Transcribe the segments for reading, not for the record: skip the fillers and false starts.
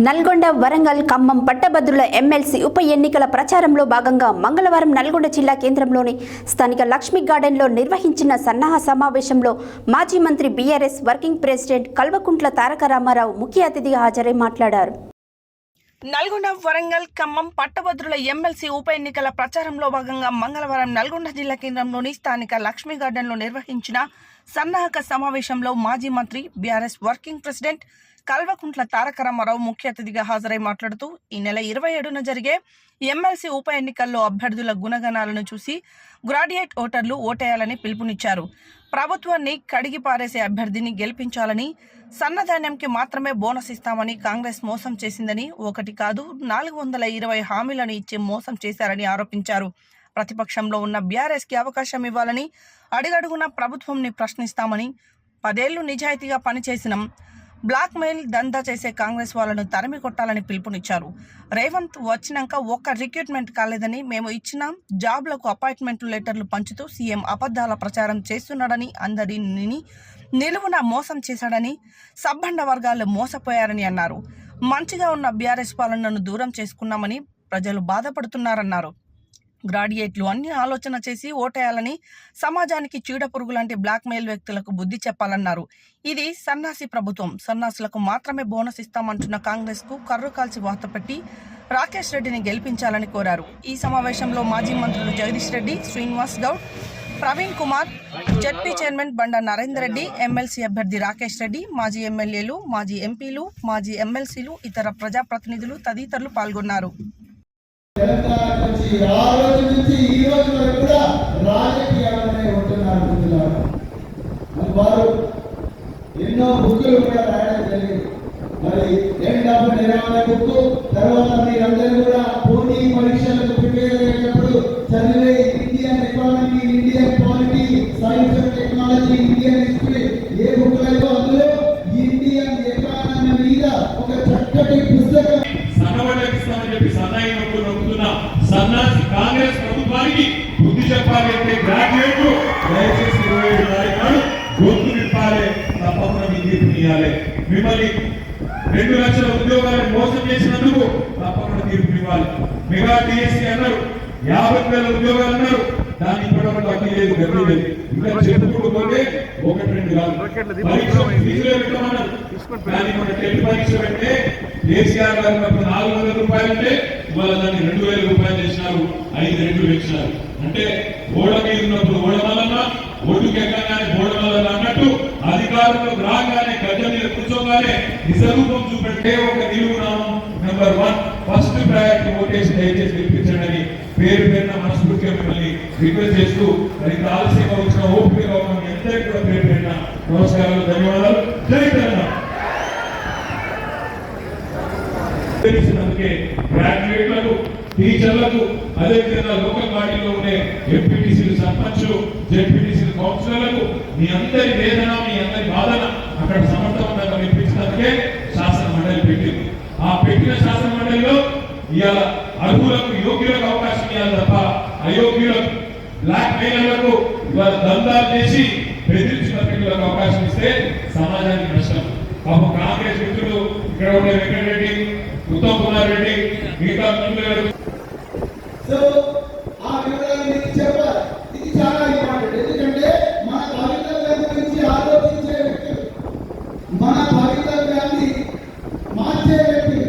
నల్గొండ, వరంగల్, ఖమ్మం పట్టభద్రుల ఎమ్మెల్సీ ఉప ఎన్నికల ప్రచారంలో భాగంగా మంగళవారం నల్గొండ జిల్లా కేంద్రంలోని స్థానిక లక్ష్మీ గార్డెన్లో నిర్వహించిన సన్నాహ సమావేశంలో మాజీ మంత్రి BRS working president Kalvakuntla Taraka Ramarao ముఖ్య అతిథిగా హాజరై మాట్లాడారు. నల్గొండ, వరంగల్, ఖమ్మం పట్టభద్రుల ఎమ్మెల్సీ ఉప ఎన్నికల ప్రచారంలో భాగంగా మంగళవారం నల్గొండ జిల్లా కేంద్రంలోని స్థానిక లక్ష్మీ గార్డెన్లో నిర్వహించిన సన్నాహక సమావేశంలో మాజీ మంత్రి BRS working president Kalvakuntla Taraka Ramarao ముఖ్య అతిథిగా హాజరై మాట్లాడుతూ ఈ నెల 27న జరిగే ఎమ్మెల్సీ ఉప ఎన్నికల్లో అభ్యర్థుల గుణగణాలను చూసి గ్రాడ్యుయేట్ ఓటర్లు ఓటేయాలని పిలుపునిచ్చారు. ప్రభుత్వాన్ని కడిగి పారేసే అభ్యర్థిని గెలిపించాలని, సన్నధాన్యంకి మాత్రమే బోనస్ ఇస్తామని కాంగ్రెస్ మోసం చేసిందని, ఒకటి కాదు 420 హామీలను ఇచ్చి మోసం చేశారని ఆరోపించారు. ప్రతిపక్షంలో ఉన్న బీఆర్ఎస్కి అవకాశం ఇవ్వాలని, అడుగడుగున ప్రభుత్వంని ప్రశ్నిస్తామని, 10 ఏళ్లు నిజాయితీగా పనిచేసిన బ్లాక్ మెయిల్ దందా చేసే కాంగ్రెస్ వాళ్లను తరిమి కొట్టాలని పిలుపునిచ్చారు. రేవంత్ వచ్చినాక ఒక్క రిక్రూట్మెంట్ కాలేదని, మేము ఇచ్చిన జాబ్లకు అపాయింట్మెంట్ లెటర్లు పంచుతూ సీఎం అబద్ధాల ప్రచారం చేస్తున్నాడని, అందరినీ నిలువున మోసం చేశాడని, సబ్బండ వర్గాలు మోసపోయారని అన్నారు. మంచిగా ఉన్న బీఆర్ఎస్ పాలనను దూరం చేసుకున్నామని ప్రజలు బాధపడుతున్నారన్నారు. గ్రాడ్యుయేట్లు అన్ని ఆలోచన చేసి ఓటేయాలని, సమాజానికి చీడపురుగు లాంటి బ్లాక్ మెయిల్ వ్యక్తులకు బుద్ధి చెప్పాలన్నారు. ఇది సన్నాసి ప్రభుత్వం, సన్నాసులకు మాత్రమే బోనస్ ఇస్తామంటున్న కాంగ్రెస్ కు కర్రు కాల్చి వాత పెట్టి రాకేష్ రెడ్డిని గెలిపించాలని కోరారు. ఈ సమావేశంలో మాజీ మంత్రులు జగదీష్ రెడ్డి, శ్రీనివాస్ గౌడ్, ప్రవీణ్ కుమార్, జెడ్పీ చైర్మన్ బండ నరేందర్ రెడ్డి, ఎమ్మెల్సీ అభ్యర్థి రాకేష్ రెడ్డి, మాజీ ఎమ్మెల్యేలు, మాజీ ఎంపీలు, మాజీ ఎమ్మెల్సీలు, ఇతర ప్రజాప్రతినిధులు తదితరులు పాల్గొన్నారు. తెలంగాణ నుంచి ఆ రోజు నుంచి ఈ రోజు వరకు కూడా రాజకీయాలనే ఉంటున్నారు. వారు ఎన్నో బుక్కులు కూడా రాయడం జరిగింది. మరి ఎండ్ ఆఫ్ నిర్వహణ బుక్, తర్వాత మీరందరూ కూడా పోటీ పరీక్షలకు ప్రిపేర్ అయ్యేటప్పుడు చదివే Indian economy, Indian polity, science and technology, Indian history A book లేదో అందులో ఇండియన్ ఎకానమీ మీద ఒక చక్కటి పుస్తకం సన్నాసి కాంగ్రెస్ ప్రభుత్వానికి బుద్ధి చెప్పాలి అంటే గ్రాడ్యుయేట్లు దయచేసి 27 తారీఖు నాడు గొంతు నింపాలి, తప్పకుండా తీర్పు ఇవ్వాలి. మిమ్మల్ని 2 లక్షల ఉద్యోగాలను మోసం చేసినందుకు తప్పకుండా తీర్పు ఇవ్వాలి. మెగా డిఎస్సీ అన్నారు, 50,000 ఉద్యోగాలు అన్నారు, దాన్ని ఇప్పటివరకు వడ్డీ లేదు, గడ్డి లేదు. ఇంకా చెప్పుకుంటూ పోతే 1-2 కాదు. పరీక్ష ఫీజులే పెట్టమన్నారు, దాన్ని మన టెట్ పరీక్ష పెట్టే కేసీఆర్ గారు 400 రూపాయలు అంటే ఇవాళ దాన్ని 2,000 రూపాయలు చేసినారు, 5 రెట్లు పెంచినారు. అంటే ఓడ మీద ఉన్నప్పుడు ఓడమల్లన్నా, ఒడ్డుకు ఎక్కగానే ఓడమల్లన్నా అన్నట్టు అధికారంలో రాగానే గడ్డ మీద కూర్చోగానే నిజరూపం చూపెట్టే ఒక నిలువునామం నెంబర్ 1 ఫస్ట్ ప్రయారిటీ ఓటేసి దయచేసి గెలిపించండి పేరు పేరున మనస్ఫూర్తిగా మిమ్మల్ని రిక్వెస్ట్ చేస్తూ మరి ఆలస్యంగా వచ్చిన ఓపిక ఎంతైనా కూడా పేరు పేరున నమస్కారాలు, ధన్యవాదాలు. జై తెలంగాణ. తెలిసినందుకే గ్రాడ్యుయేట్లకు, టీచర్లకు, అదేవిధంగా లోకల్ బాడీలో ఉండే ఎంపీటీసీలు, సర్పంచ్లు, జెడ్పీటీసీలు, కౌన్సిలర్లకు మీ అందరి వేదన, మీ అందరి బాధన అక్కడ సమర్థవంతంగా వినిపించడానికే శాసన మండలి పెట్టింది. ఆ పెట్టిన శాసన మండలిలో ఇవాళ అర్హులకు, యోగ్యులకు అవకాశం ఇవ్వాలి తప్ప అయోగ్యులకు, బ్లాక్ మెయిలర్లకు ఇవాళ దందాలు చేసి బెదిరించిన వ్యక్తులకు అవకాశం ఇస్తే సమాజానికి నష్టం. పాపం కాంగ్రెస్ మిత్రులు ఇక్కడ ఉండే వెంకటరెడ్డి, ఉత్తమ్ కుమార్ రెడ్డి, మిగతా మిత్రులు చెప్పాలి. ఇది చాలా ఇంపార్టెంట్. ఎందుకంటే మన భవితవ్యం గురించి ఆలోచించే వ్యక్తులు, మన భవితవ్యాన్ని మార్చే వ్యక్తులు,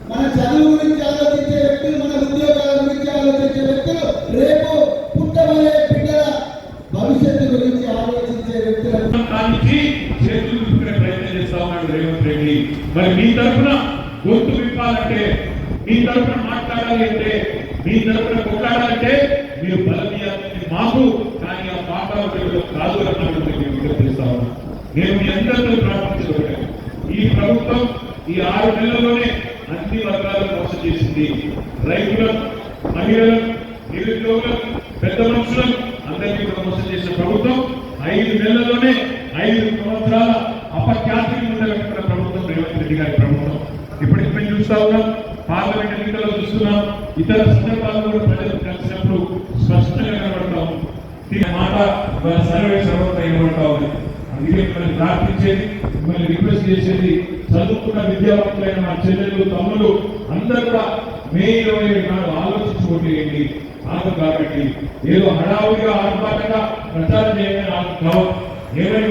మన చదువు గురించి ఆలోచించే వ్యక్తులు, మన ఉద్యోగాల గురించి ఆలోచించే వ్యక్తులు, రేపు పుట్టబోయే బిడ్డల భవిష్యత్తు గురించి ఆలోచించే వ్యక్తులు చేతులు చూపుకునే ప్రయత్నం చేస్తా ఉన్నాడు రేవంత్ రెడ్డి. మరి మీ తరఫున గొంతు విప్పాలంటే, మీ తరఫున మాట్లాడాలి అంటే, మీ తరఫున కొట్టాలంటే మీరు బలమీయాలని మాకు, కానీ ఆ మాట్లాడే కాదు అన్నట్టు విజ్ఞప్తి చేస్తా ఉన్నా. నేను మీ అందరితో ప్రార్థించబడ్డాను. ఈ ప్రభుత్వం ఈ 6 నెలల్లోనే అన్ని వర్గాలను మోసం చేసింది. రైతులను, మహిళలను, నిరుద్యోగులను, పెద్ద మనుషులను అందరికీ కూడా మోసం చేసిన ప్రభుత్వం 5 నెలల్లోనే 5 సంవత్సరాల అపఖ్యాతిని ఉండగలిగిన ప్రభుత్వం రేవంత్ రెడ్డి గారి ప్రభుత్వం. ఇప్పటికి మేము చూస్తా ఉన్నాం, పార్లమెంట్ ఎన్నికల్లో చూస్తున్నాం, ఇతర సందర్భాల్లో కూడా ప్రజలు కలిసినప్పుడు స్పష్టంగా కనబడతా ఉంది. మాట సర్వే సర్వత కనబడతా ఉంది. అందుకే మిమ్మల్ని ప్రార్థించేది, మిమ్మల్ని రిక్వెస్ట్ చేసేది, చదువుకున్న విద్యావంతులైన మా చెల్లెలు తమ్ములు అందరూ కూడా మే 27 నాడు ఆలోచించి ఓటేయండి. ఆకు కాబట్టి ఏదో హడావుడిగా ఆర్భాటంగా ప్రచారం చేయమని నాకు కావాలి. ఏమైనా